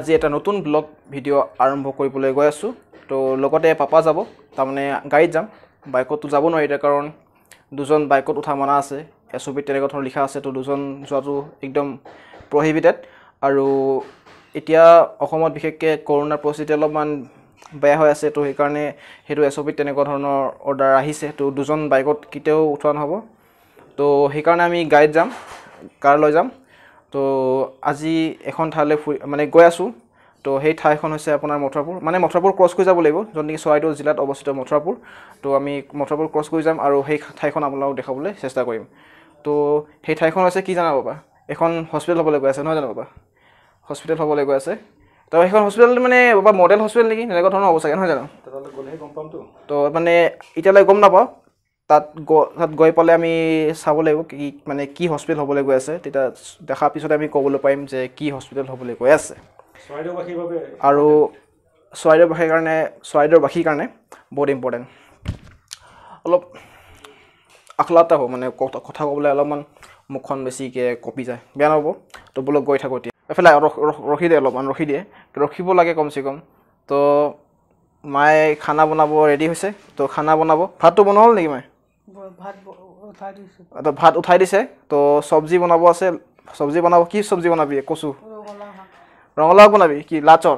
আজি এটা নতুন ব্লগ ভিডিও আৰম্ভ কৰিবলৈ গৈ আছো তো লগতে পাপা যাব তাৰমানে গাড়ীত যাম বাইকত যাব নোৱাৰি কাৰণ দুজন বাইকত উঠা মানা আছে এছবি তেনেকুৱা ধৰণৰ লিখা আছে তো দুজন যোৱাটো একদম প্ৰহিবিটেড আৰু এতিয়া অসমত বিশেষকৈ কৰোনাৰ পৰিস্থিতি অলপমান বেয়া হৈ আছে তো সেই কাৰণে হেতু এছবি তেনেকুৱা ধৰণৰ অৰ্ডাৰ আহিছে তো দুজন বাইকত কিতেও উঠোৱা নহব তো সেই কাৰণে আমি গাড়ীত যাম কাৰ লৈ যাম তো আজি এখন ঠাইলৈ মানে গৈ আছো তো সেই ঠাইখন হৈছে আপোনাৰ মথুৰাপুৰ মানে মথুৰাপুৰ ক্ৰছ কৰি যাব লাগিব য'ত নেকি চৰাইদেউ জিলাত অৱস্থিত মথুৰাপুৰ তো আমি মথুৰাপুৰ ক্ৰছ কৰি যাম আৰু সেই ঠাইখন আপোনালোকক দেখাবলৈ চেষ্টা কৰিম তো সেই ঠাইখন হৈছে কি জানা বাবা এখন হস্পিটেল হ'বলৈ গৈ আছে নহয় জানো বাবা হস্পিটেল হ'বলৈ গৈ আছে তো সেইখন হস্পিটেল মানে বাবা মডেল হস্পিটেল নেকি এনেকুৱা ধৰণৰ হ'ব চাগে নহয় জানো তালৈ গ'লেহে গম পামতো তো মানে এতিয়ালৈ গম নাপাওঁ তাত গৈ পালে আমি চাব লাগিব কি মানে কি হস্পিটেল হ'বলৈ গৈ আছে তেতিয়া দেখাৰ পিছত আমি ক'বলৈ পাৰিম যে কি হস্পিটেল হ'বলৈ গৈ আছে আৰু চৰাইদেউবাসীৰ কাৰণে বহুত ইম্পৰ্টেণ্ট অলপ আখলাতা হ'ব মানে কথা ক'বলৈ অলপমান মুখখন বেছিকৈ কপি যায় বেয়া নহ'ব তো বলক গৈ থাকোঁ এতিয়া এফালে ৰখি দিয়ে অলপমান ৰখি দিয়ে ৰখিব লাগে কমচে কম তো মায়ে খানা বনাব ৰেডি হৈছে তো খানা বনাব ভাতটো বনোৱা হ'ল নেকি মায়ে ভাত উঠাই দিছে তো চব্জি বনাব আছে চব্জি বনাব কি চব্জি বনাবি কচু ৰঙালাও বনাবি কি লাচৰ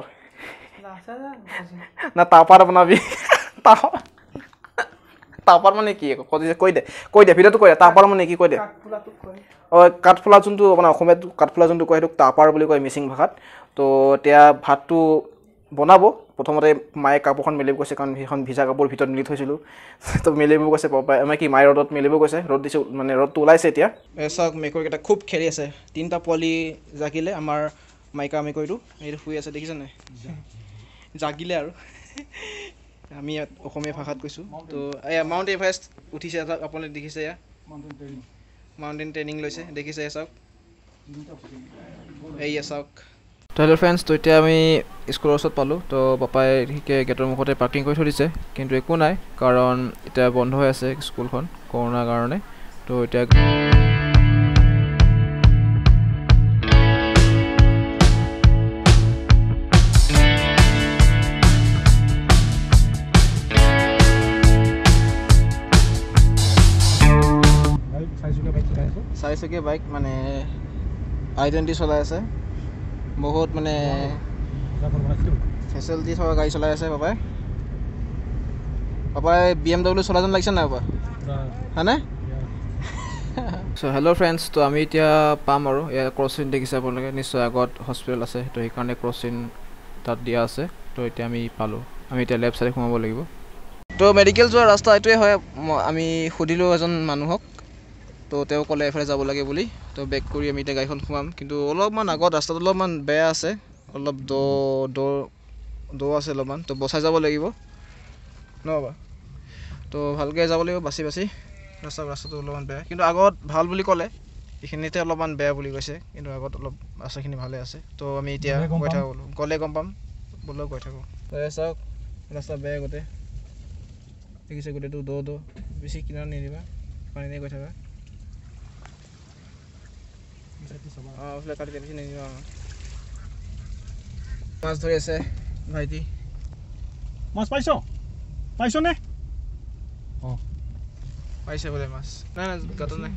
না তাপাৰ বনাবি তাপাৰ মানে কি কৈ দে ভিডিঅ'টো কৈ দে তাপাৰ মানে কি কৈ দে কাঠফুলা যোনটো মানে অসমীয়াত কাঠফুলা যোনটো কয় সেইটোক তাপাৰ বুলি কয় মিচিং ভাষাত তো এতিয়া ভাতটো বনাব প্ৰথমতে মায়ে কাপোৰখন মেলিব কৈছে কাৰণ সেইখন ভিজা কাপোৰ ভিতৰত মেলি থৈছিলোঁ তো মেলিব কৈছে পাপাই আমাৰ কি মায়ে ৰ'দত মেলিব কৈছে ৰ'দ দিছে মানে ৰ'দটো ওলাইছে এতিয়া চাওক মেকুৰীকেইটা খুব খেলি আছে 3টা পোৱালি জাগিলে আমাৰ মাইকা মেকুৰীটো এইটো শুই আছে দেখিছে নাই জাগিলে আৰু আমি ইয়াত অসমীয়া ভাষাত কৈছোঁ তো এয়া মাউণ্ট এভাৰেষ্ট উঠিছে আপুনি দেখিছে এয়া মাউণ্টেইন ট্ৰেইনিং লৈছে দেখিছে চাওক এয়া চাওক তো হেল্ল' ফ্ৰেণ্ডছ তো এতিয়া আমি স্কুলৰ ওচৰত পালোঁ তো পাপাই গেটৰ মুখতে পাৰ্কিং কৰি থৈ দিছে কিন্তু একো নাই কাৰণ এতিয়া বন্ধ হৈ আছে স্কুলখন কৰোণাৰ কাৰণে তো এতিয়া চাৰিচকীয়া বাইক মানে আইডেণ্টি চলাই আছে বহুত মানে ফেচিলিটি থকা গাড়ী চলাই আছে পাপাই BMW চলা যেন লাগিছে নাই পাপা হয়নে চ' হেল্ল' ফ্ৰেণ্ডছ তো আমি এতিয়া পাম আৰু ইয়াৰ ক্ৰচিন দেখিছে আপোনালোকে নিশ্চয় আগত হস্পিটেল আছে তো সেইকাৰণে ক্ৰচিন তাত দিয়া আছে তো এতিয়া আমি পালোঁ আমি এতিয়া লেফ্ট চাইডে সোমাব লাগিব তো মেডিকেল যোৱা ৰাস্তা এইটোৱে হয় আমি সুধিলোঁ এজন মানুহক তো তেওঁ ক'লে এফালে যাব লাগে বুলি তো বেক কৰি আমি এতিয়া গাড়ীখন সোমাম কিন্তু অলপমান আগত ৰাস্তাটো অলপমান বেয়া আছে অলপ দ আছে অলপমান তো বচাই যাব লাগিব নহ'বা তো ভালকৈ যাব লাগিব বাচি ৰাস্তাটো অলপমান বেয়া কিন্তু আগত ভাল বুলি ক'লে এইখিনিতে অলপমান বেয়া বুলি কৈছে কিন্তু আগত অলপ ৰাস্তাখিনি ভালে আছে তো আমি এতিয়া গৈ থাকোঁ গ'লে গম পাম বোলো গৈ থাকোঁ চাওক ৰাস্তা বেয়া গোটেই দেখিছে গোটেইটো দ বেছি কিনাৰত নিদিবা পানী গৈ থাকা মাছ ধৰি আছে ভাইটি মাছ পাইছনে পাইছে বোলে মাছ নাই গাঁতত নাই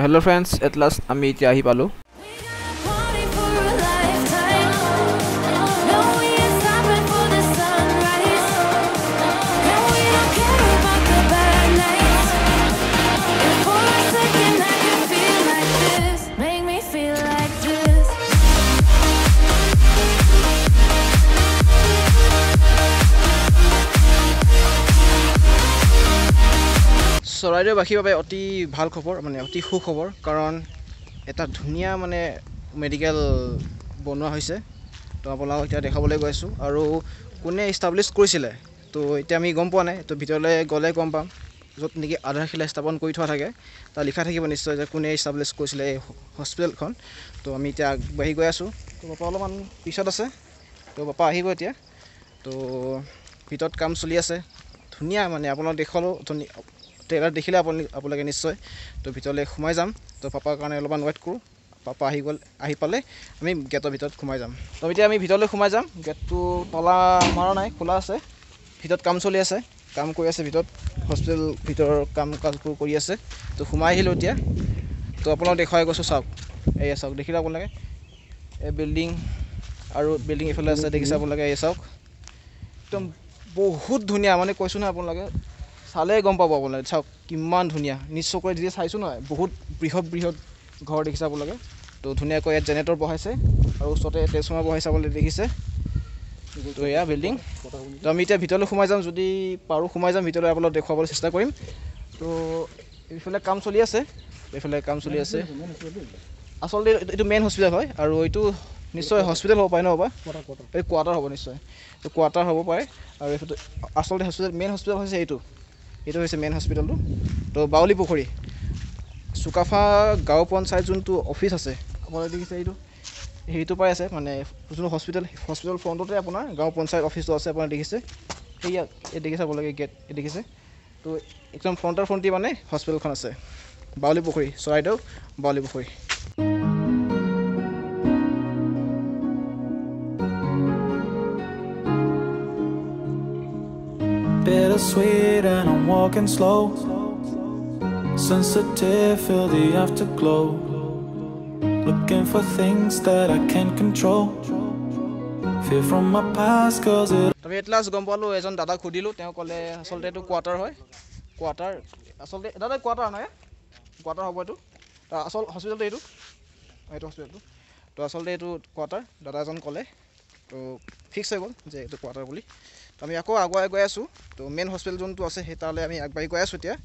হেল্ল' ফ্ৰেণ্ডছ এট লাষ্ট আমি এতিয়া আহি পালোঁ চৰাইদেউবাসীৰ বাবে অতি ভাল খবৰ মানে অতি সুখবৰ কাৰণ এটা ধুনীয়া মানে মেডিকেল বনোৱা হৈছে তো আপোনালোকক এতিয়া দেখাবলৈ গৈ আছোঁ আৰু কোনে ইষ্টাব্লিছ কৰিছিলে তো এতিয়া আমি গম পোৱা নাই তো ভিতৰলৈ গ'লে গম পাম য'ত নেকি আধাৰশিলা স্থাপন কৰি থোৱা থাকে তাত লিখা থাকিব নিশ্চয় যে কোনে ইষ্টাব্লিছ কৰিছিলে এই হস্পিটেলখন তো আমি এতিয়া আগবাঢ়ি গৈ আছোঁ তো পাপা অলপমান পিছত আছে তো পাপা আহিব এতিয়া তো ভিতৰত কাম চলি আছে ধুনীয়া মানে আপোনালোক দেখালোঁ ট্ৰেইলাৰ দেখিলে আপোনালোকে নিশ্চয় তো ভিতৰলৈ সোমাই যাম তো পাপাৰ কাৰণে অলপমান ৱেইট কৰোঁ পাপা আহি পালে আমি গেটৰ ভিতৰত সোমাই যাম তো এতিয়া আমি ভিতৰলৈ সোমাই যাম গেটটো তলা মৰা নাই খোলা আছে ভিতৰত কাম চলি আছে কাম কৰি আছে ভিতৰত হস্পিটেল ভিতৰৰ কাম কাজবোৰ কৰি আছে তো সোমাই আহিলোঁ এতিয়া তো আপোনালোক দেখুৱাই গৈছোঁ চাওক এয়া চাওক দেখিলে আপোনালোকে এই বিল্ডিং আৰু বিল্ডিং এইফালে আছে দেখিছে আপোনালোকে এয়া চাওক একদম বহুত ধুনীয়া মানে কৈছোঁ নহয় আপোনালোকে চালেই গম পাব আপোনালোকে চাওক কিমান ধুনীয়া নিশ্চয়কৈ যেতিয়া চাইছোঁ নহয় বহুত বৃহৎ ঘৰ দেখিছে আপোনালোকে তো ধুনীয়াকৈ ইয়াত জেনেৰেটৰ বহাইছে আৰু ওচৰতে ট্ৰেন্সফৰ্মাৰ বহাইছে আপোনালোকে দেখিছে তো এয়া বিল্ডিং তো আমি এতিয়া ভিতৰলৈ সোমাই যাম যদি পাৰোঁ সোমাই যাম ভিতৰলৈ আপোনালোক দেখুৱাবলৈ চেষ্টা কৰিম তো এইফালে কাম চলি আছে আচলতে এইটো মেইন হস্পিটেল হয় আৰু এইটো নিশ্চয় হস্পিটেল হ'ব পাৰে ন বাবা এই কোৱাৰ্টাৰ হ'ব নিশ্চয় তো কোৱাৰ্টাৰ হ'ব পাৰে আৰু এইটো আচলতে হস্পিটেল মেইন হস্পিটেল হৈছে এইটো হৈছে মেইন হস্পিটেলটো তো বাউলী পুখুৰী চুকাফা গাঁও পঞ্চায়ত যোনটো অফিচ আছে আপোনালোকে দেখিছে সেইটো পাই আছে মানে যোনটো হস্পিটেল ফ্ৰণ্টতে আপোনাৰ গাঁও পঞ্চায়ত অফিচটো আছে আপোনালোকে দেখিছে সেয়া এই দেখিছে আপোনালোকে গেট এই দেখিছে তো একদম ফ্ৰণ্টি মানে হস্পিটেলখন আছে বাউলী পুখুৰী চৰাইদেউ বাউলী পুখুৰী Bittersweet and I'm walking slow. Sensitive, feel the afterglow. Looking for things that I can't control. Fear from my past cause it. আমি এটলাছ গম পালোঁ এজন দাদাক সুধিলোঁ তেওঁ ক'লে আচলতে এইটো কোৱাৰ্টাৰ হয় কোৱাৰ্টাৰ আচলতে দাদা কোৱাৰ্টাৰ নহয় কোৱাৰ্টাৰ হ'ব এইটো আচল হস্পিটেলটো এইটো হস্পিটেলটো তো আচলতে এইটো কোৱাৰ্টাৰ দাদা এজন ক'লে তো ফিক্স হৈ গ'ল যে এইটো কোৱাৰ্টাৰ বুলি তো আমি আকৌ আগুৱাই গৈ আছোঁ তো মেইন হস্পিটেল যোনটো আছে সেই তালৈ আমি আগবাঢ়ি গৈ আছোঁ এতিয়া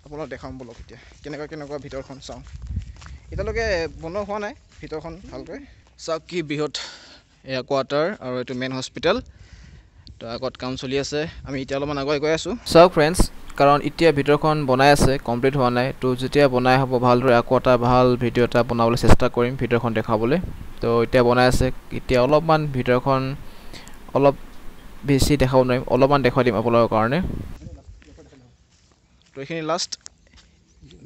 আপোনালোক দেখাম বলক এতিয়া কেনেকুৱা ভিতৰখন চাওঁ এতিয়ালৈকে বনোৱা হোৱা নাই ভিতৰখন ভালকৈ চাওক কি বৃহৎ এয়া কোৱাৰ্টাৰ আৰু এইটো মেইন হস্পিটেল তো আগত কাম চলি আছে আমি এতিয়া অলপমান আগুৱাই গৈ আছোঁ চাওক ফ্ৰেণ্ডছ কাৰণ এতিয়া ভিতৰখন বনাই আছে কমপ্লিট হোৱা নাই তো যেতিয়া বনাই হ'ব ভালদৰে আকৌ এটা ভাল ভিডিঅ' এটা বনাবলৈ চেষ্টা কৰিম ভিতৰখন দেখাবলৈ তো এতিয়া বনাই আছে এতিয়া অলপমান ভিতৰখন অলপ বেছি দেখাব নোৱাৰিম অলপমান দেখুৱাই দিম আপোনালোকৰ কাৰণে তো এইখিনি লাষ্ট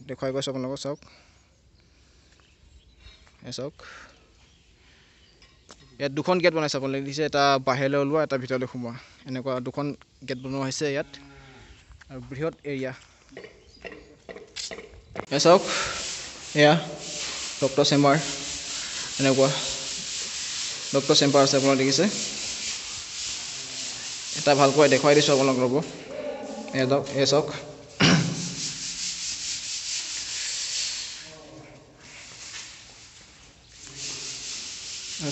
দেখুৱাই গৈছোঁ আপোনালোকক চাওক চাওক ইয়াত দুখন গেট বনাইছে আপোনালোকে দিছে এটা বাহিৰলৈ ওলোৱা এটা ভিতৰলৈ সোমোৱা এনেকুৱা দুখন গেট বনোৱা হৈছে ইয়াত আৰু বৃহৎ এৰিয়া চাওক এয়া ডক্টৰ চেম্বাৰ এনেকুৱা ডক্টৰ চেম্বাৰ আছে আপোনালোকে দেখিছে এটা ভালকৈ দেখুৱাই দিছোঁ আপোনালোক ৰ'ব এয়া চাওক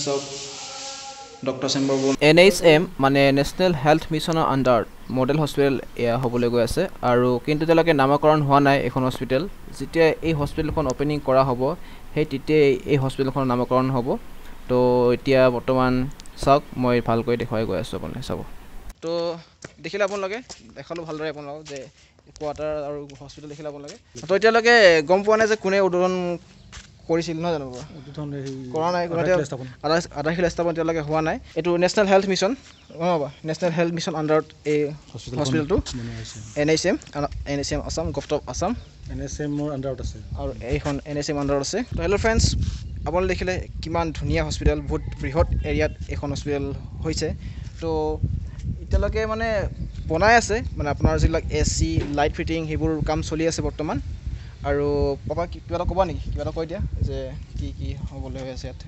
চাওক ডক্টৰ চেম্বাৰ NHM মানে নেশ্যনেল হেল্থ মিছনৰ আণ্ডাৰত মডেল হস্পিটেল এয়া হ'বলৈ গৈ আছে আৰু কিন্তু এতিয়ালৈকে নামকৰণ হোৱা নাই এইখন হস্পিটেল যেতিয়া এই হস্পিটেলখন অ'পেনিং কৰা হ'ব সেই তেতিয়াই এই হস্পিটেলখনৰ নামকৰণ হ'ব তো এতিয়া বৰ্তমান চাওক মই ভালকৈ দেখুৱাই গৈ আছোঁ আপোনালোকে চাব তো দেখিলে আপোনালোকে দেখালোঁ ভালদৰে আপোনালোকক যে কোৱাৰ্টাৰ আৰু হস্পিটেল দেখিলে আপোনালোকে তো এতিয়ালৈকে গম পোৱা নাই যে কোনে উদ্বোধন কৰিছিল নহয় জানো কৰা নাই আধাৰশিলা স্থাপন এতিয়ালৈকে হোৱা নাই এইটো national health mission national health mission আণ্ডাৰত এই হস্পিটেলটো NHM Assam government of Assam NHMৰ আণ্ডাৰত আছে আৰু এইখন NHM আণ্ডাৰত আছে তো হেল্ল' ফ্ৰেণ্ডছ আপোনালোকে দেখিলে কিমান ধুনীয়া হস্পিটেল বহুত বৃহৎ এৰিয়াত এইখন হস্পিটেল হৈছে তো এতিয়ালৈকে মানে বনাই আছে মানে আপোনাৰ যিবিলাক AC লাইট ফিটিং সেইবোৰ কাম চলি আছে বৰ্তমান আৰু পাপা কিবা এটা ক'বা নেকি কিবা এটা কৈ দিয়া যে কি হ'বলৈ হৈ আছে ইয়াত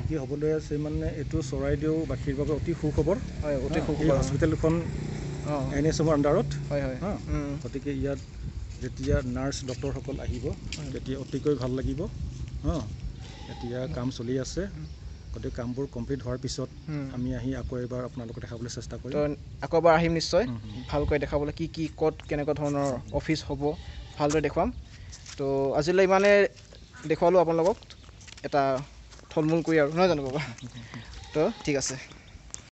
কি হ'বলৈ আছে মানে এইটো চৰাইদেউবাসীৰ বাবে অতি সুখবৰ হয় অতি সুখবৰ হস্পিটেলখন NHMৰ আণ্ডাৰত হয় গতিকে ইয়াত যেতিয়া নাৰ্ছ ডক্টৰসকল আহিব তেতিয়া অতিকৈ ভাল লাগিব এতিয়া কাম চলি আছে গতিকে কামবোৰ কমপ্লিট হোৱাৰ পিছত আমি আহি আকৌ এবাৰ আপোনালোকক দেখাবলৈ চেষ্টা কৰিম। তো আকৌ এবাৰ আহিম নিশ্চয় ভালকৈ দেখাবলৈ কি ক'ত কেনেকুৱা ধৰণৰ অফিচ হ'ব ভালদৰে দেখুৱাম। তো আজিলৈ ইমানে দেখুৱালোঁ আপোনালোকক এটা থলমূল কৰি আৰু নহয় জানো বাবা? তো ঠিক আছে।